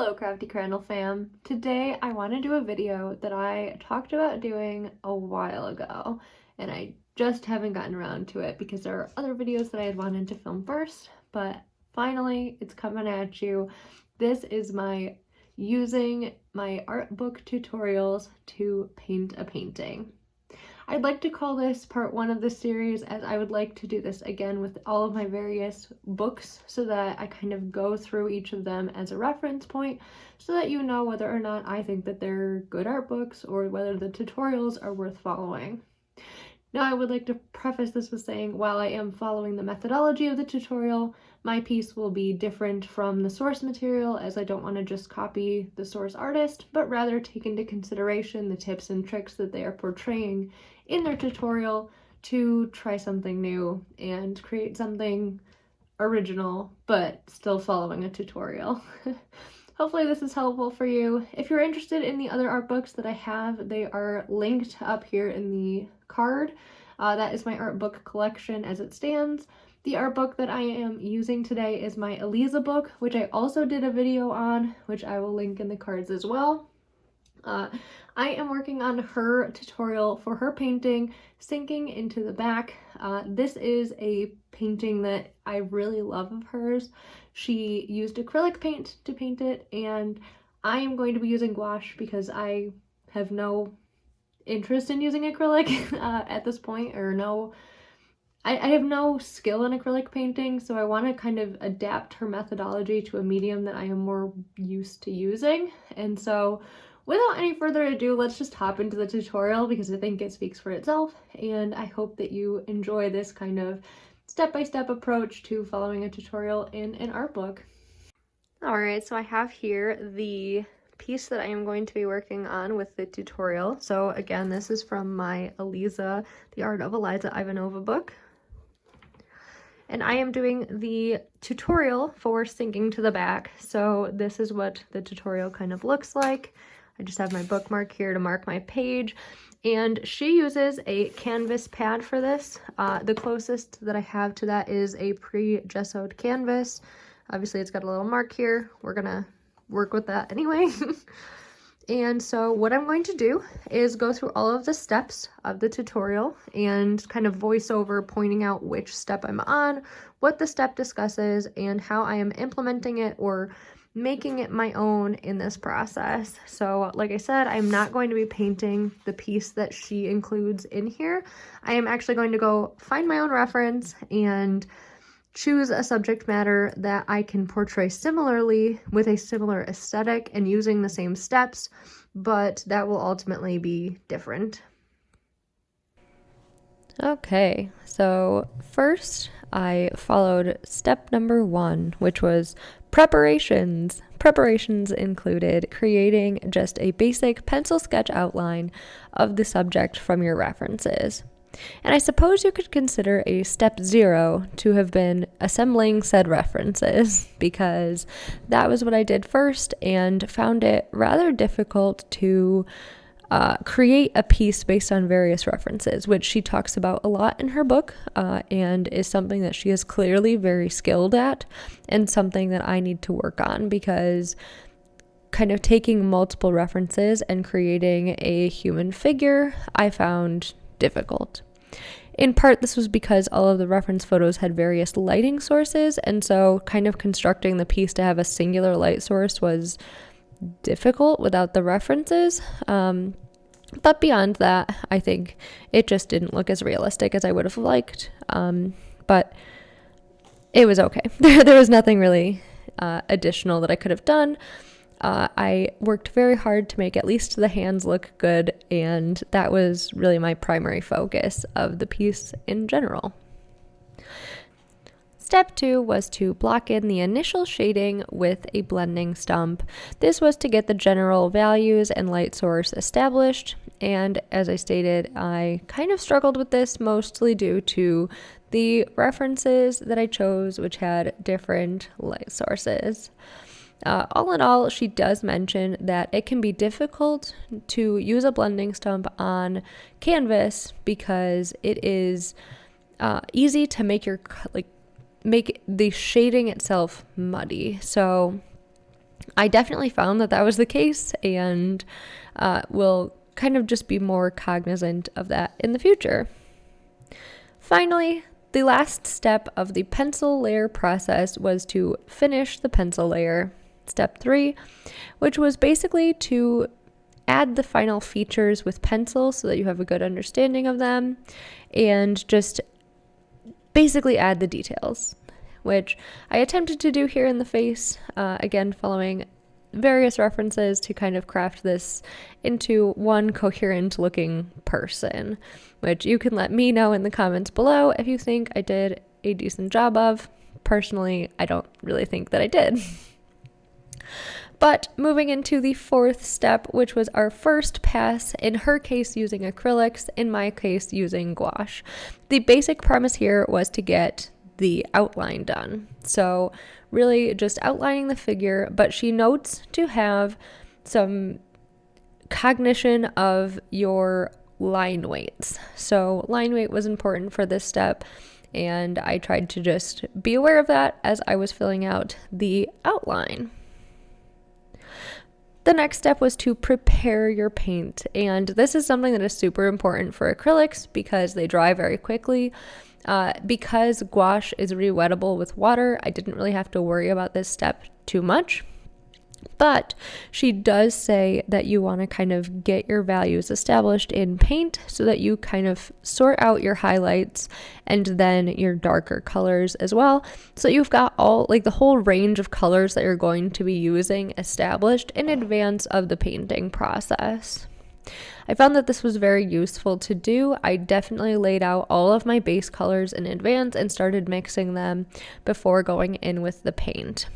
Hello Crafty Crandall fam. Today I want to do a video that I talked about doing a while ago and I just haven't gotten around to it because there are other videos that I had wanted to film first, but finally it's coming at you. This is my using my art book tutorials to paint a painting. I'd like to call this part one of the series, as I would like to do this again with all of my various books so that I kind of go through each of them as a reference point so that you know whether or not I think that they're good art books or whether the tutorials are worth following. Now, I would like to preface this with saying, while I am following the methodology of the tutorial, my piece will be different from the source material, as I don't want to just copy the source artist, but rather take into consideration the tips and tricks that they are portraying in their tutorial to try something new and create something original, but still following a tutorial. Hopefully this is helpful for you. If you're interested in the other art books that I have, they are linked up here in the card. That is my art book collection as it stands. The art book that I am using today is my Eleeza book, which I also did a video on, which I will link in the cards as well. I am working on her tutorial for her painting, Sinking into the Back. This is a painting that I really love of hers. She used acrylic paint to paint it, and I am going to be using gouache because I have no interest in using acrylic at this point, or I have no skill in acrylic painting, so I want to kind of adapt her methodology to a medium that I am more used to using. And so without any further ado, let's just hop into the tutorial because I think it speaks for itself, and I hope that you enjoy this kind of step-by-step approach to following a tutorial in an art book. Alright, so I have here the piece that I am going to be working on with the tutorial. So again, this is from my Eleeza, the Art of Eliza Ivanova book. And I am doing the tutorial for Sinking to the Back. So this is what the tutorial kind of looks like. I just have my bookmark here to mark my page. And she uses a canvas pad for this. The closest that I have to that is a pre-gessoed canvas. Obviously it's got a little mark here. We're gonna work with that anyway. And so what I'm going to do is go through all of the steps of the tutorial and kind of voice over pointing out which step I'm on, what the step discusses, and how I am implementing it or making it my own in this process. So like I said, I'm not going to be painting the piece that she includes in here. I am actually going to go find my own reference and choose a subject matter that I can portray similarly with a similar aesthetic and using the same steps, but that will ultimately be different. Okay, so first I followed step number 1, which was preparations. Preparations included creating just a basic pencil sketch outline of the subject from your references. And I suppose you could consider a step 0 to have been assembling said references, because that was what I did first and found it rather difficult to create a piece based on various references, which she talks about a lot in her book, and is something that she is clearly very skilled at and something that I need to work on, because kind of taking multiple references and creating a human figure I found difficult. In part, this was because all of the reference photos had various lighting sources, and so kind of constructing the piece to have a singular light source was difficult without the references. But beyond that, I think it just didn't look as realistic as I would have liked. But it was okay. There was nothing really additional that I could have done. I worked very hard to make at least the hands look good, and that was really my primary focus of the piece in general. Step 2 was to block in the initial shading with a blending stump. This was to get the general values and light source established, and as I stated, I kind of struggled with this mostly due to the references that I chose, which had different light sources. All in all, she does mention that it can be difficult to use a blending stump on canvas because it is easy to make the shading itself muddy. So I definitely found that that was the case, and will kind of just be more cognizant of that in the future. Finally, the last step of the pencil layer process was to finish the pencil layer, step 3, which was basically to add the final features with pencil so that you have a good understanding of them, and just basically add the details, which I attempted to do here in the face, again following various references to kind of craft this into one coherent looking person, which you can let me know in the comments below if you think I did a decent job of. Personally, I don't really think that I did. But moving into the 4th step, which was our first pass, in her case using acrylics, in my case using gouache. The basic premise here was to get the outline done. So really just outlining the figure, but she notes to have some cognition of your line weights. So line weight was important for this step, and I tried to just be aware of that as I was filling out the outline. The next step was to prepare your paint, and this is something that is super important for acrylics because they dry very quickly. Because gouache is rewettable with water, I didn't really have to worry about this step too much. But she does say that you want to kind of get your values established in paint so that you kind of sort out your highlights and then your darker colors as well. So you've got all, like, the whole range of colors that you're going to be using established in advance of the painting process. I found that this was very useful to do. I definitely laid out all of my base colors in advance and started mixing them before going in with the paint.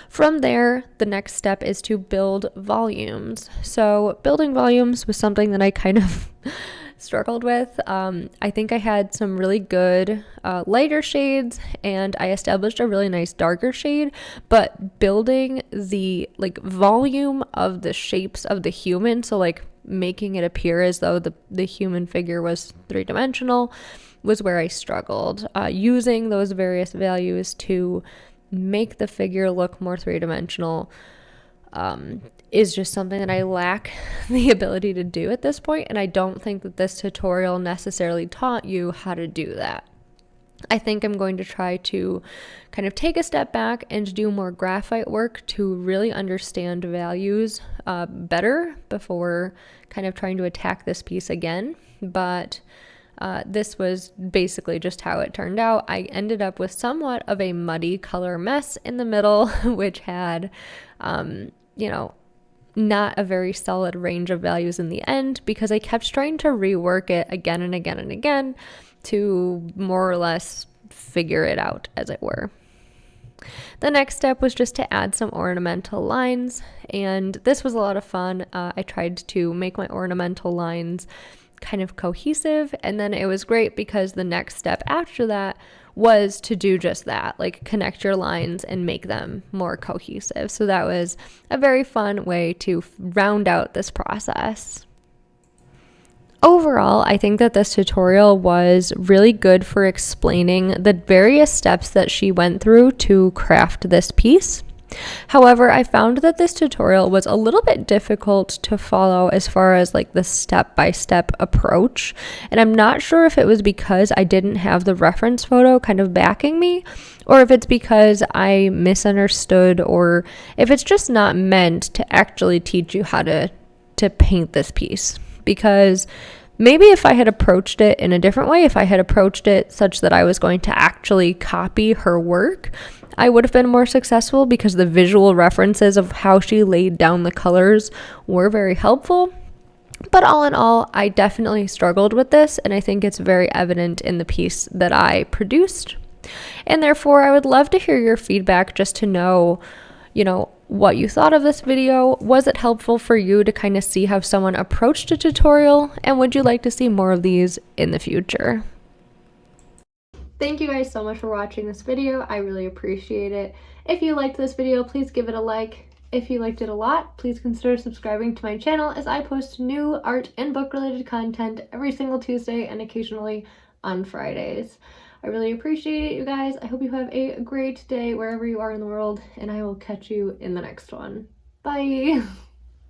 From there, the next step is to build volumes. So building volumes was something that I kind of struggled with. I think I had some really good lighter shades, and I established a really nice darker shade, but building the volume of the shapes of the human, so making it appear as though the human figure was 3-dimensional, was where I struggled. Using those various values to make the figure look more 3-dimensional is just something that I lack the ability to do at this point, and I don't think that this tutorial necessarily taught you how to do that. I think I'm going to try to kind of take a step back and do more graphite work to really understand values better before kind of trying to attack this piece again, but this was basically just how it turned out. I ended up with somewhat of a muddy color mess in the middle, which had, not a very solid range of values in the end because I kept trying to rework it again and again and again to more or less figure it out, as it were. The next step was just to add some ornamental lines, and this was a lot of fun. I tried to make my ornamental lines kind of cohesive, and then it was great because the next step after that was to do just that, connect your lines and make them more cohesive. So that was a very fun way to round out this process. Overall, I think that this tutorial was really good for explaining the various steps that she went through to craft this piece. However, I found that this tutorial was a little bit difficult to follow as far as the step-by-step approach, and I'm not sure if it was because I didn't have the reference photo kind of backing me, or if it's because I misunderstood, or if it's just not meant to actually teach you how to paint this piece. Because maybe if I had approached it in a different way, if I had approached it such that I was going to actually copy her work, I would have been more successful because the visual references of how she laid down the colors were very helpful. But all in all, I definitely struggled with this, and I think it's very evident in the piece that I produced. And therefore, I would love to hear your feedback just to know, what you thought of this video. Was it helpful for you to kind of see how someone approached a tutorial? And would you like to see more of these in the future? Thank you guys so much for watching this video. I really appreciate it. If you liked this video, please give it a like. If you liked it a lot, please consider subscribing to my channel as I post new art and book related content every single Tuesday and occasionally on Fridays. I really appreciate it, you guys. I hope you have a great day wherever you are in the world, and I will catch you in the next one. Bye!